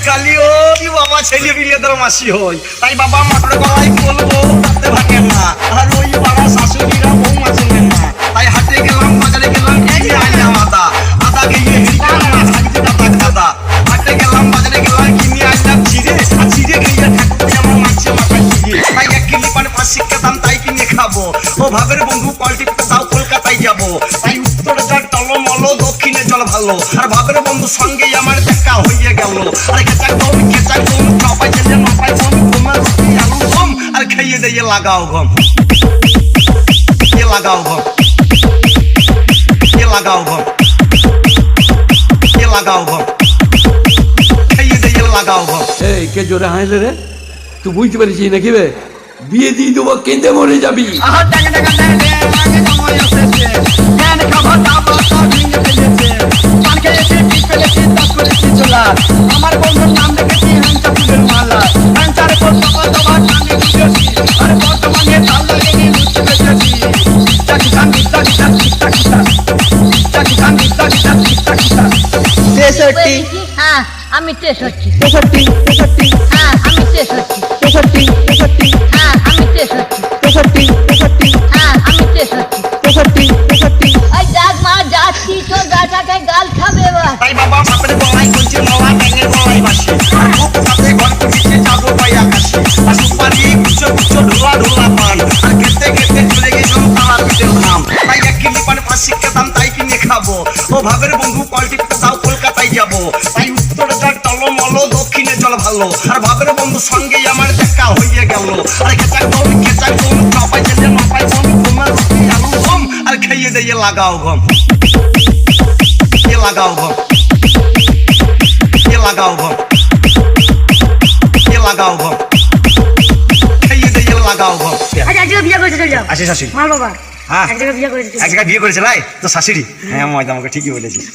খালি ওই বাবা ছেলে বিলে তোর মাসি হই তাই বাবা মটর গলাই বলবো তাতে ভাঙেন না আর ওই বাবা শাশুড়িরা বউ মাছেন না তাই হাটে গেলাম বাজারে গেলাম কিনে আনলাম আদা গিয়ে দাদা হাটে গেলাম বাজারে গেলাম কিনে আনলাম চিড়ে আর চিড়ে গিয়ে ঠাকুর আমার মাছে মাথায় দিয়ে তাই 1 কিলো পান 5 শিক্ষা দাম তাই কিনে খাবো ও ভাবের বন্ধু পাল্টি তাও কলকাতায় যাবো তাই উত্তরে যাক টলমল দক্ষিণে চল ভালো আর ভাবের বন্ধু সঙ্গে আমার দেখা হইয়া গেল আর খেচাক দম চাপাই ছেলে মাপাই বম তোমার রুটি আলু গম আর খাইয়ে দিয়ে লাগাও গম লাগাও গম লাগাও গম লাগাও গম খাইয়ে দিয়ে লাগাও গম। এই কে জোরে হাসলে রে তুই বুঝতে পারিস নাকি বে বিয়ে দিয়ে দেবো কেঁদে মরে যাবি। আমার বন্ধুর নাম রেখেছি হাঁচা ফুলের মালা হাঁচার পর সকাল তোমার নামে বুঝেছি আর বর্তমানে তাল লাগিয়ে বুঝতে পেরেছি চাকি চাকি চাকি চাকি চাকি চাকি চাকি চাকি চাকি চাকি চাকি হ্যাঁ আমি 63 63 63 হ্যাঁ আমি 63 63 63 হ্যাঁ আমি 63 63 63 হ্যাঁ আমি 63 63 ওই ডাক মা যাচ্ছি তো গাটাকে গাল খাবে এবার তাই বাবা বাপের গলায় কইছে নলা ব্যাঙের গলায় বাসি আর মুখ কাছে ঘর পিছে যাবো ভাই আকাশে আর সুপারি কুচো কুচো ঢোলা ঢোলা পান আর খেতে খেতে চলে গেলাম তালা পিঠের নাম তাই 1 কিলো পান 5 শিক্ষা দাম তাই কিনে খাবো ও ভাবের বন্ধু পাল্টি তাও কলকাতায় যাবো তাই উত্তরে যাক টলমল দক্ষিণে চল ভালো আর ভাবের বন্ধু সঙ্গে আমার দেখা হইয়া গেল আর খেচাক দম চাপাই ছেলে মাপাই বম তোমার রুটি আলু গম আর খাইয়ে দিয়ে লাগাও গম লাগাও গম লাগাও গম লাগাও গম খাইয়ে দিয়ে লাগাও গম। আচ্ছা আজকে বিয়ে করেছে চল যাও আসে শাশুড়ি মার বাবা হ্যাঁ এক জায়গায় বিয়ে করেছে এক জায়গায় বিয়ে করেছে ভাই তো শাশুড়ি হ্যাঁ ময়দা আমাকে ঠিকই বলেছিস।